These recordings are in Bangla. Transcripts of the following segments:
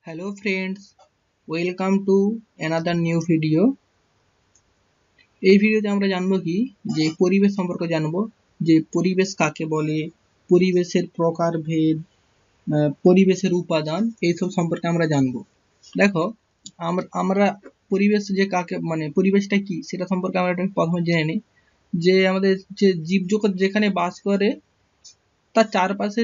Hello friends, welcome to another new video. এই ভিডিওতে আমরা জানবো কি যে পরিবেশ সম্পর্কে জানবো যে পরিবেশ কাকে বলে, পরিবেশের প্রকারভেদ, পরিবেশের উপাদান এইসব সম্পর্কে আমরা জানবো। দেখো আমরা পরিবেশ যে কাকে মানে পরিবেশটা কি সেটা সম্পর্কে আমরা প্রথমে জেনে নিই। যে আমাদের যে জীবজগৎ যেখানে বাস করে তার চারপাশে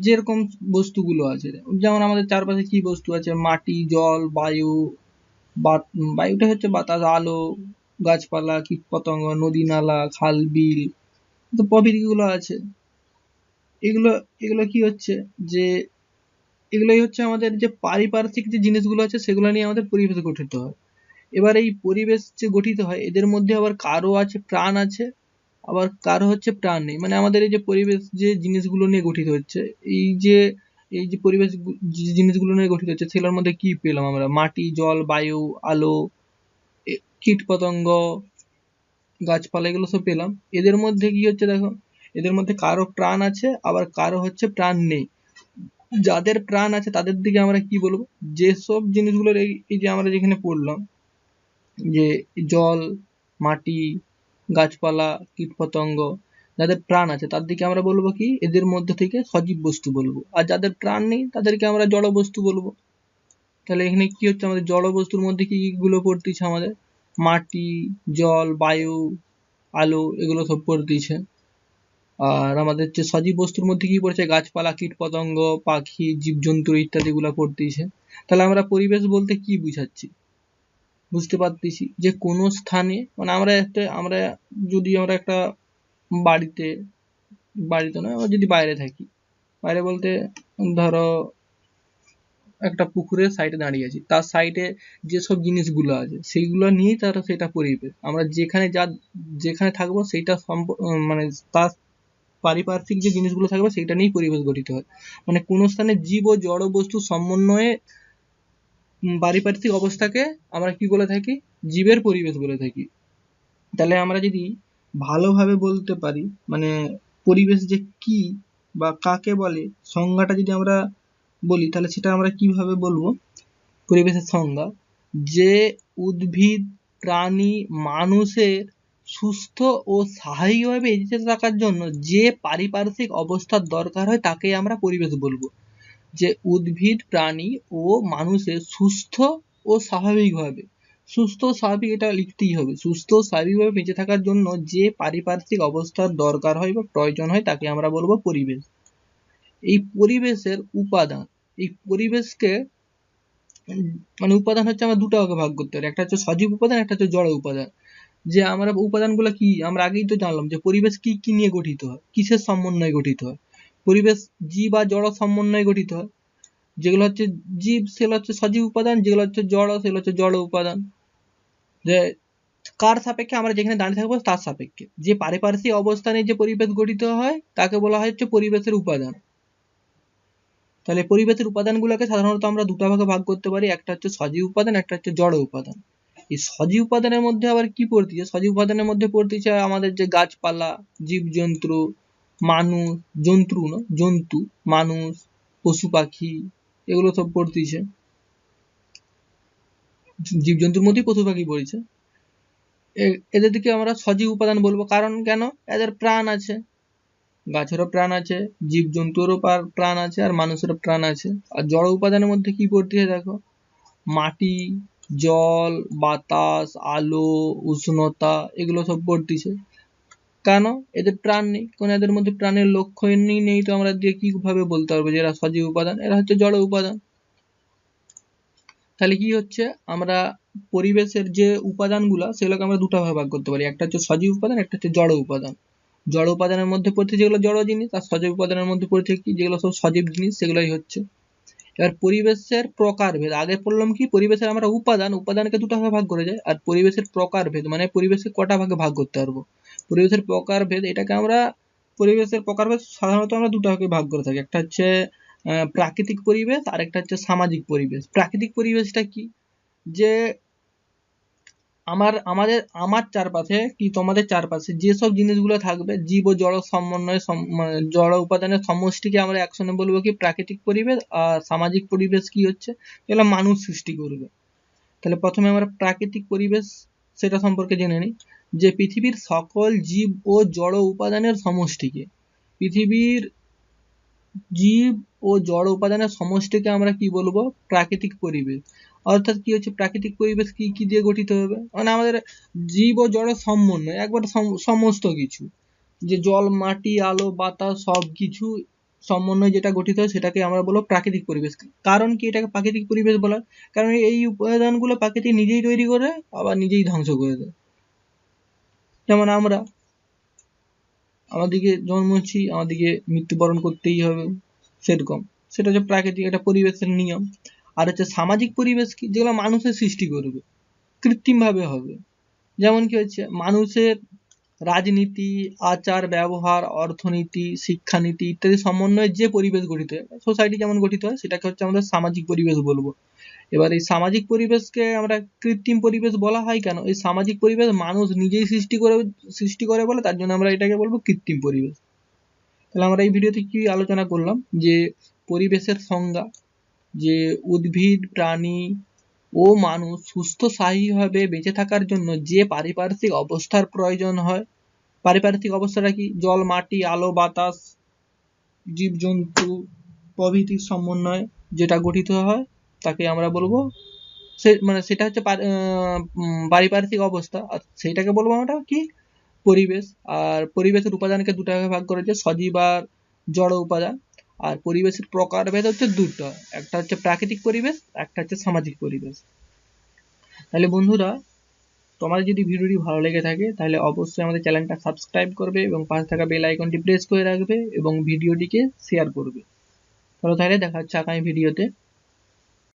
যেরকম বস্তুগুলো আছে, যেমন আমাদের চারপাশে কি বস্তু আছে, মাটি, জল, বায়ু, বায়ুটা হচ্ছে বাতাস, আলো, গাছপালা, কীটপতঙ্গ, নদী নালা, খাল বিল, তো প্রভৃতি গুলো আছে। এগুলো এগুলো কি হচ্ছে যে এগুলোই হচ্ছে আমাদের যে পারিপার্শ্বিক যে জিনিসগুলো আছে সেগুলো নিয়ে আমাদের পরিবেশ গঠিত হয়। এবার এই পরিবেশ যে গঠিত হয় এদের মধ্যে আবার কারো আছে প্রাণ আছে, আবার কারো হচ্ছে প্রাণ নেই। মানে আমাদের এই যে পরিবেশ যে জিনিসগুলো নিয়ে গঠিত হচ্ছে, এই যে এই যে পরিবেশ যে জিনিসগুলো নিয়ে গঠিত হচ্ছে সেগুলোর মধ্যে কি পেলাম আমরা, মাটি, জল, বায়ু, আলো, কীটপতঙ্গ, গাছপালা, এগুলো সব পেলাম। এদের মধ্যে কি হচ্ছে দেখো, এদের মধ্যে কারো প্রাণ আছে আবার কারো হচ্ছে প্রাণ নেই। যাদের প্রাণ আছে তাদের দিকে আমরা কি বলবো, যেসব জিনিসগুলোর এই যে আমরা যেখানে পড়লাম যে জল, মাটি, গাছপালা, কীটপতঙ্গ, যাদের প্রাণ আছে তার দিকে আমরা বলবো কি, এদের মধ্যে থেকে সজীব বস্তু বলবো। আর যাদের প্রাণ নেই তাদেরকে আমরা জড় বস্তু বলবো। তাহলে এখানে কি হচ্ছে, আমাদের জড় বস্তুর মধ্যে কি গুলো পড়তেছে, আমাদের মাটি, জল, বায়ু, আলো, এগুলো সব পড়তেছে। আর আমাদের যে সজীব বস্তুর মধ্যে কি পড়ছে, গাছপালা, কীটপতঙ্গ, পাখি, জীবজন্তু ইত্যাদি গুলা পড়তেছে। তাহলে আমরা পরিবেশ বলতে কি বুঝাচ্ছি, বুঝতে পারতেছি যে কোনো স্থানে, মানে আমরা যদি আমরা একটা বাড়িতে, বাড়িতে নয়, আমরা যদি বাইরে থাকি, বাইরে বলতে ধরো একটা পুকুরের সাইডে দাঁড়িয়ে আছি, তার সাইডে যেসব জিনিসগুলো আছে সেইগুলো নিয়েই তারা সেটা পরিবেশ। আমরা যেখানে থাকবো সেইটা মানে তার পারিপার্শ্বিক যে জিনিসগুলো থাকবে সেইটা নিয়েই পরিবেশ গঠিত হয়। মানে কোনো স্থানে জীব ও জড় বস্তুর সমন্বয়ে পারিপার্শ্বিক অবস্থাকে আমরা কি বলে থাকি, জীবের পরিবেশ বলে থাকি। তাহলে আমরা যদি ভালোভাবে বলতে পারি, মানে পরিবেশ যে কি বা কাকে বলে সংজ্ঞাটা যদি আমরা বলি, তাহলে সেটা আমরা কিভাবে বলবো, পরিবেশের সংজ্ঞা, যে উদ্ভিদ, প্রাণী, মানুষের সুস্থ ও স্বাভাবিকভাবে বেঁচে থাকার জন্য যে পারিপার্শ্বিক অবস্থার দরকার হয় তাকেই আমরা পরিবেশ বলবো। যে উদ্ভিদ, প্রাণী ও মানুষের সুস্থ ও স্বাভাবিকভাবে, সুস্থ ও স্বাভাবিক এটা লিখতেই হবে, সুস্থ ও স্বাভাবিকভাবে বেঁচে থাকার জন্য যে পারিপার্শ্বিক অবস্থার দরকার হয় বা প্রয়োজন হয় তাকে আমরা বলবো পরিবেশ। এই পরিবেশের উপাদান, এই পরিবেশকে মানে উপাদান হচ্ছে আমরা দুটো ভাগে ভাগ করতে পারি, একটা হচ্ছে সজীব উপাদান, একটা হচ্ছে জড় উপাদান। যে আমরা উপাদানগুলো কি আমরা আগেই তো জানলাম, যে পরিবেশ কি কি নিয়ে গঠিত হয়, কিসের সমন্বয়ে গঠিত হয়। পরিবেশ জীব আর জড় সমন্বয়ে গঠিত হয়। যেগুলো হচ্ছে জীব সেগুলো হচ্ছে সজীব উপাদান, যেগুলো হচ্ছে জড় সেগুলো হচ্ছে জড় উপাদান। যে কার সাপেক্ষে, আমরা যেখানে দাঁড়িয়ে থাকবো তার সাপেক্ষে যে পারিপার্শ্বিক অবস্থানে যে পরিবেশ গঠিত হয় তাকে বলা হয় হচ্ছে পরিবেশের উপাদান। তাহলে পরিবেশের উপাদানগুলোকে সাধারণত আমরা দুটো ভাগে ভাগ করতে পারি, একটা হচ্ছে সজীব উপাদান, একটা হচ্ছে জড় উপাদান। এই সজীব উপাদানের মধ্যে আবার কি পড়তেছে, সজীব উপাদানের মধ্যে পড়তেছে আমাদের যে গাছপালা, জীবজন্তু, মানুষ, জন্তু, মানুষ, পশু পাখি, এগুলো সব পড়তেছে। জীবজন্তুর মধ্যেই পশু পাখি পড়েছে। এদের দিকে আমরা সজীব উপাদান বলবো, কারণ কেন, এদের প্রাণ আছে, গাছেরও প্রাণ আছে, জীবজন্তুরও প্রাণ আছে, আর মানুষেরও প্রাণ আছে। আর জড় উপাদানের মধ্যে কি পড়তেছে দেখো, মাটি, জল, বাতাস, আলো, উষ্ণতা, এগুলো সব পড়তেছে। কেন, এদের প্রাণ নেই, কারণ এদের মধ্যে প্রাণের লক্ষণই নেই, তো আমরা দিয়ে কিভাবে বলতে পারবো যে এরা সজীব উপাদান, এরা হচ্ছে জড় উপাদান। তাহলে কি হচ্ছে, আমরা পরিবেশের যে উপাদানগুলো সেগুলোকে আমরা দুটো ভাগে ভাগ করতে পারি, একটা হচ্ছে সজীব উপাদান, একটা হচ্ছে জড় উপাদান। জড় উপাদানের মধ্যে পড়ছে যেগুলো জড় জিনিস, আর সজীব উপাদানের মধ্যে পড়ছে কি যেগুলো সব সজীব জিনিস, সেগুলোই হচ্ছে। এবার পরিবেশের প্রকারভেদ, আগে পড়লাম কি পরিবেশের আমরা উপাদানকে দুটো ভাগে ভাগ করে যায়, আর পরিবেশের প্রকারভেদ মানে পরিবেশকে কটা ভাগে ভাগ করতে পারবো। পরিবেশের প্রকারভেদ, এটাকে আমরা পরিবেশের প্রকারভেদ সাধারণত আমরা দুটো ভাগে ভাগ করে থাকি, একটা হচ্ছে প্রাকৃতিক পরিবেশ, আর একটা হচ্ছে সামাজিক পরিবেশ। প্রাকৃতিক পরিবেশটা কি, যে আমার চারপাশে কি তোমাদের চারপাশে যেসব জিনিসগুলো থাকবে, জীব ও জড় সমন্বয়ে মানে জড় উপাদানের সমষ্টিকে আমরা একসঙ্গে বলবো কি প্রাকৃতিক পরিবেশ। আর সামাজিক পরিবেশ কি হচ্ছে, যেগুলো মানুষ সৃষ্টি করবে। তাহলে প্রথমে আমরা প্রাকৃতিক পরিবেশ সেটা সম্পর্কে জেনে নিই, যে পৃথিবীর সকল জীব ও জড় উপাদানের সমষ্টিকে, পৃথিবীর জীব ও জড় উপাদানের সমষ্টিকে আমরা কি বলবো, প্রাকৃতিক পরিবেশ। অর্থাৎ কি হচ্ছে, প্রাকৃতিক পরিবেশ কি কি দিয়ে গঠিত হবে, মানে আমাদের জীব ও জড়ের সমন্বয়, একবার সমস্ত কিছু, যে জল মাটি আলো বাতাস সব কিছু সমন্বয় যেটা গঠিত হয় সেটাকে আমরা বলবো প্রাকৃতিক পরিবেশ। কারণ কি এটাকে প্রাকৃতিক পরিবেশ বলার, কারণ এই উপাদানগুলো প্রকৃতি নিজেই তৈরি করে আবার নিজেই ধ্বংস করে দেয়। যেমন আমাদেরকে জন্মছি, আমাদেরকে মৃত্যুবরণ করতেই হবে, সেরকম সেটা হচ্ছে প্রাকৃতিক একটা পরিবেশের নিয়ম। আর হচ্ছে সামাজিক পরিবেশ কি, যেগুলো মানুষের সৃষ্টি করবে, কৃত্রিম ভাবে হবে। যেমন কি হচ্ছে, মানুষের রাজনীতি আচার ব্যবহার অর্থনীতি শিক্ষানীতি ইত্যাদি সমন্বয়ে যে পরিবেশ গঠিত হয়, সোসাইটি যেমন গঠিত হয়, সেটাকে হচ্ছে আমাদের সামাজিক পরিবেশ বলবো। এবার এই সামাজিক পরিবেশকে আমরা কৃত্রিম পরিবেশ বলা হয় কেন, এই সামাজিক পরিবেশ মানুষ নিজেই সৃষ্টি করে বলে, তার জন্য আমরা এটাকে বলবো কৃত্রিম পরিবেশ। তাহলে আমরা এই ভিডিওতে কি আলোচনা করলাম, যে পরিবেশের সংজ্ঞা, যে উদ্ভিদ প্রাণী ও মানুষ সুস্থ স্থায়ীভাবে বেঁচে থাকার জন্য যে পারিপার্শ্বিক অবস্থার প্রয়োজন হয়, পারিপার্শ্বিক অবস্থাটা কি, জল মাটি আলো বাতাস জীবজন্তু প্রভৃতির সমন্বয়ে যেটা গঠিত হয় তাকে আমরা বলবো মানে সেটা হচ্ছে পারিপার্শ্বিক অবস্থা, আর সেইটাকে বলবো আমরা কি, পরিবেশ। আর পরিবেশের উপাদানকে দুটো ভাগে ভাগ করেছে, সজীব আর জড় উপাদান। আর পরিবেশের প্রকারভেদ হচ্ছে দুটো, একটা হচ্ছে প্রাকৃতিক পরিবেশ, একটা হচ্ছে সামাজিক পরিবেশ। তাহলে বন্ধুরা, তোমার যদি ভিডিওটি ভালো লেগে থাকে তাহলে অবশ্যই আমাদের চ্যানেলটা সাবস্ক্রাইব করবে এবং পাশে থাকা বেল আইকনটি প্রেস করে রাখবে এবং ভিডিওটিকে শেয়ার করবে। তাহলে দেখা হচ্ছে আগামী ভিডিওতে।